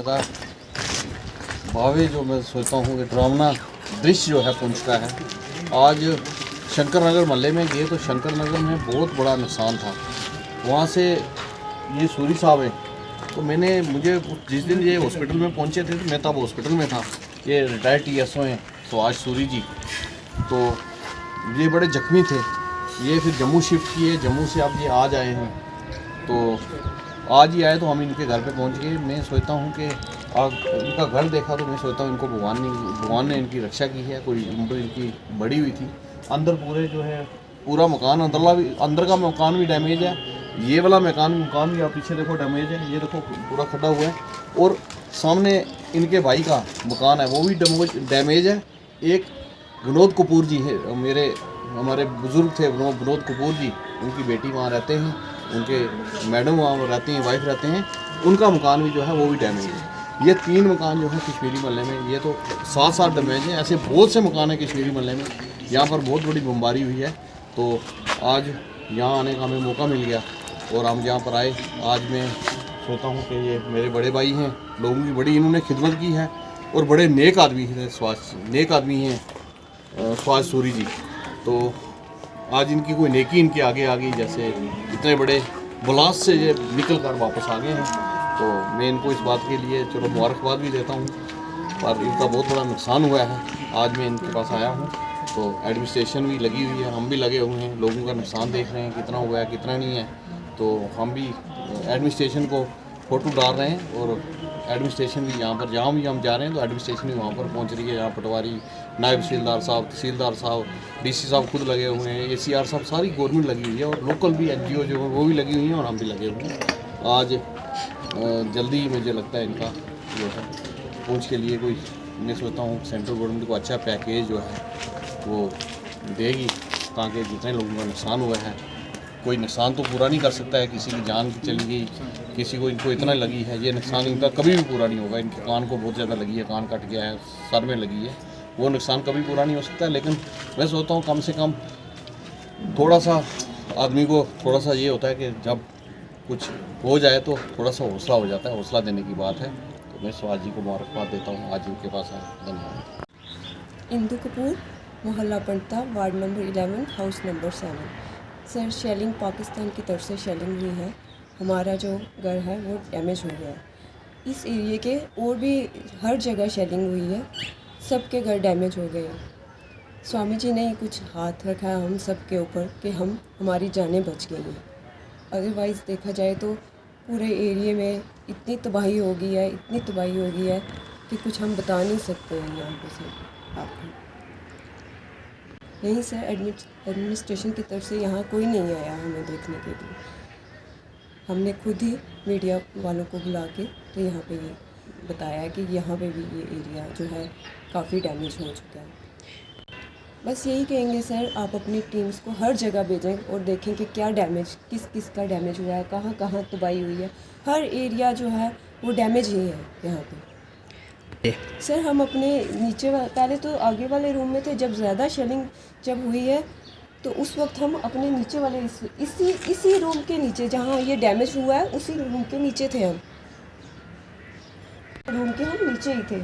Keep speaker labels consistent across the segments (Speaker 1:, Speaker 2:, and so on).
Speaker 1: का भावे जो मैं सोचता हूँ कि डरावना दृश्य जो है पुंछ का है। आज शंकर नगर मोहल्ले में गए तो शंकर नगर में बहुत बड़ा नुकसान था। वहाँ से ये सूरी साहब हैं, तो मुझे जिस दिन ये हॉस्पिटल में पहुँचे थे तो मैं तब हॉस्पिटल में था। ये रिटायर्ड TSO हैं सुभाष सूरी जी, तो ये बड़े जख्मी थे। ये फिर जम्मू शिफ्ट किए, जम्मू से अब ये आज आए हैं। तो आज ही आए तो हम इनके घर पे पहुंच गए। मैं सोचता हूं कि इनका घर देखा तो मैं सोचता हूं इनको भगवान ने इनकी रक्षा की है। कोई उम्र इनकी बड़ी हुई थी। अंदर पूरे जो है पूरा मकान अंदर का मकान भी डैमेज है। ये वाला मकान भी आप पीछे देखो डैमेज है। ये देखो पूरा खड्डा हुआ है। और सामने इनके भाई का मकान है, वो भी डैमेज है। एक विनोद कपूर जी है, हमारे बुज़ुर्ग थे विनोद कपूर जी, उनकी बेटी वहाँ रहते हैं, उनके मैडम वहाँ रहती हैं, वाइफ रहते हैं। उनका मकान भी जो है वो भी डैमेज है। ये 3 मकान जो है कश्मीरी मोहल्ले में, ये तो 7 डैमेज हैं। ऐसे बहुत से मकान हैं कश्मीरी मोहल्ले में। यहाँ पर बहुत बड़ी बमबारी हुई है। तो आज यहाँ आने का हमें मौका मिल गया और हम यहाँ पर आए। आज मैं सोचता हूँ कि ये मेरे बड़े भाई हैं, लोगों की बड़ी इन्होंने खिदमत की है और बड़े नेक आदमी हैं सुभाष सूरी जी। तो आज इनकी कोई नेकी इनके आगे आ गई, जैसे इतने बड़े ब्लास्ट से ये निकल कर वापस आ गए हैं। तो मैं इनको इस बात के लिए चलो मुबारकबाद भी देता हूँ, पर इनका बहुत बड़ा नुकसान हुआ है। आज मैं इनके पास आया हूँ तो एडमिनिस्ट्रेशन भी लगी हुई है, हम भी लगे हुए हैं, लोगों का नुकसान देख रहे हैं कितना हुआ है कितना नहीं है। तो हम भी एडमिनिस्ट्रेशन को फ़ोटो डाल रहे हैं और एडमिनिस्ट्रेशन भी यहाँ पर जहाँ भी हम जा रहे हैं तो एडमिनिस्ट्रेशन भी वहाँ पर पहुँच रही है। यहाँ पटवारी, नायब तहसीलदार साहब, DC साहब खुद लगे हुए हैं, ACR साहब, सारी गवर्नमेंट लगी हुई है और लोकल भी NGO जो है वो भी लगी हुई हैं और हम भी लगे हुए हैं। आज जल्दी ही मुझे लगता है इनका जो है पहुँच के लिए कोई, मैं सोचता हूँ सेंट्रल गवर्नमेंट को अच्छा पैकेज जो है वो देगी, ताकि जितने लोगों का नुकसान हुआ है, कोई नुकसान तो पूरा नहीं कर सकता है, किसी की जान चली गई, किसी को इनको इतना लगी है, ये नुकसान इनका कभी भी पूरा नहीं होगा। इनके कान को बहुत ज़्यादा लगी है, कान कट गया है, सर में लगी है, वो नुकसान कभी पूरा नहीं हो सकता। लेकिन मैं सोचता हूँ कम से कम थोड़ा सा आदमी को थोड़ा सा ये होता है कि जब कुछ हो जाए तो थोड़ा सा हौसला हो जाता है, हौसला देने की बात है। तो मैं सुभाष जी को मुबारकबाद देता हूँ, आज इनके पास आया। धन्यवाद।
Speaker 2: इंदु कपूर, मोहल्ला Pandta, ward number 11, house number 7। Sir, shelling Pakistan की तरफ से शेलिंग हुई है। हमारा जो घर है वो डैमेज हो गया है। इस एरिए के और भी हर जगह शेलिंग हुई है, सबके घर डैमेज हो गए हैं। स्वामी जी ने ही कुछ हाथ रखा है हम सब के ऊपर कि हमारी जानें बच गई हैं। अदरवाइज़ देखा जाए तो पूरे एरिए में इतनी तबाही हो गई है कि कुछ हम बता नहीं सकते हैं यहाँ पे सर आपको। नहीं सर, एडमिनिस्ट्रेशन की तरफ से यहाँ कोई नहीं आया हमें देखने के लिए। हमने खुद ही मीडिया वालों को बुला के तो यहाँ पे ये बताया कि यहाँ पे भी ये एरिया जो है काफ़ी डैमेज हो चुका है। बस यही कहेंगे सर, आप अपनी टीम्स को हर जगह भेजें और देखें कि क्या डैमेज किस का डैमेज हुआ है, कहाँ कहाँ तबाही हुई है। हर एरिया जो है वो डैमेज ही है यहाँ पे। सर, हम अपने नीचे पहले तो आगे वाले रूम में थे, जब ज़्यादा शेलिंग जब हुई है तो उस वक्त हम अपने नीचे वाले इसी रूम के नीचे जहाँ ये डैमेज हुआ है उसी रूम के नीचे थे। हम रूम के हम नीचे ही थे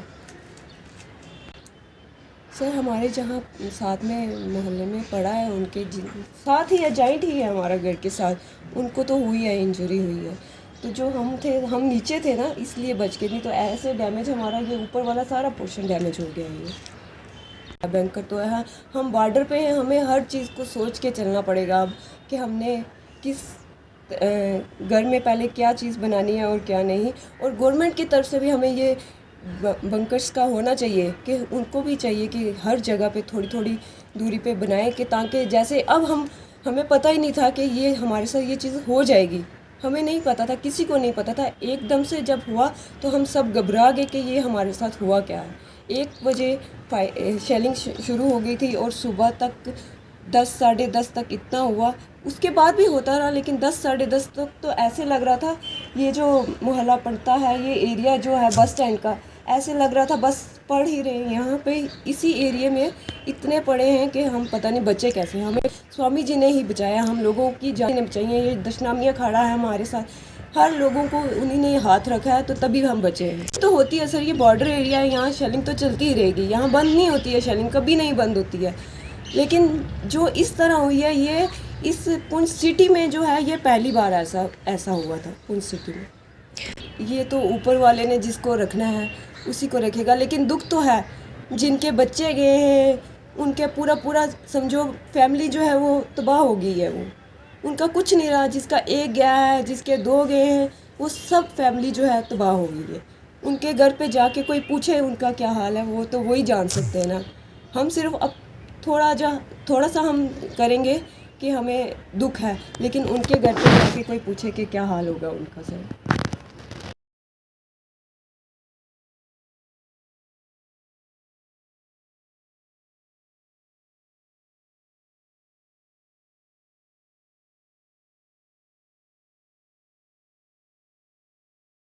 Speaker 2: सर। हमारे जहाँ साथ में मोहल्ले में पड़ा है उनके साथ ही है, जॉइंट ही है हमारा घर के साथ, उनको तो हुई है, इंजरी हुई है। तो जो हम नीचे थे ना, इसलिए बच गए, नहीं तो ऐसे डैमेज हमारा ये ऊपर वाला सारा पोर्शन डैमेज हो गया है। ये बैंकर तो है, हम बॉर्डर पे हैं, हमें हर चीज़ को सोच के चलना पड़ेगा अब कि हमने किस घर में पहले क्या चीज़ बनानी है और क्या नहीं। और गवर्नमेंट की तरफ से भी हमें ये बंकर्स का होना चाहिए कि उनको भी चाहिए कि हर जगह पे थोड़ी थोड़ी दूरी पे बनाएं, कि ताकि जैसे अब हमें पता ही नहीं था कि ये हमारे साथ ये चीज़ हो जाएगी। हमें नहीं पता था, किसी को नहीं पता था। एकदम से जब हुआ तो हम सब घबरा गए कि ये हमारे साथ हुआ क्या है। 1 बजे शेलिंग शुरू हो गई थी और सुबह तक 10 साढ़े 10 तक इतना हुआ। उसके बाद भी होता रहा, लेकिन 10 साढ़े 10 तक तो ऐसे लग रहा था ये जो मोहल्ला पड़ता है, ये एरिया जो है बस स्टैंड का, ऐसे लग रहा था बस पढ़ ही रहे हैं यहाँ पे। इसी एरिया में इतने पड़े हैं कि हम पता नहीं बचे कैसे। हमें स्वामी जी ने ही बचाया, हम लोगों की जान बचाई है। ये दशनामियाँ खड़ा है हमारे साथ, हर लोगों को उन्हीं ने हाथ रखा है, तो तभी हम बचे हैं। तो होती है सर, ये बॉर्डर एरिया है, यहाँ शेलिंग तो चलती ही रहेगी, यहाँ बंद नहीं होती है शेलिंग, कभी नहीं बंद होती है। लेकिन जो इस तरह हुई है, ये इस पुंछ सिटी में जो है, ये पहली बार ऐसा हुआ था पुंछ सिटी में। ये तो ऊपर वाले ने जिसको रखना है उसी को रखेगा, लेकिन दुख तो है जिनके बच्चे गए हैं, उनके पूरा समझो फैमिली जो है वो तबाह हो गई है। वो उनका कुछ नहीं रहा, जिसका एक गया है, जिसके 2 गए हैं, वो सब फैमिली जो है तबाह हो गई है। उनके घर पे जाके कोई पूछे उनका क्या हाल है, वो तो वही जान सकते हैं ना। हम सिर्फ अब थोड़ा सा हम करेंगे कि हमें दुख है, लेकिन उनके घर पे जाके कोई पूछे कि क्या हाल होगा उनका सर।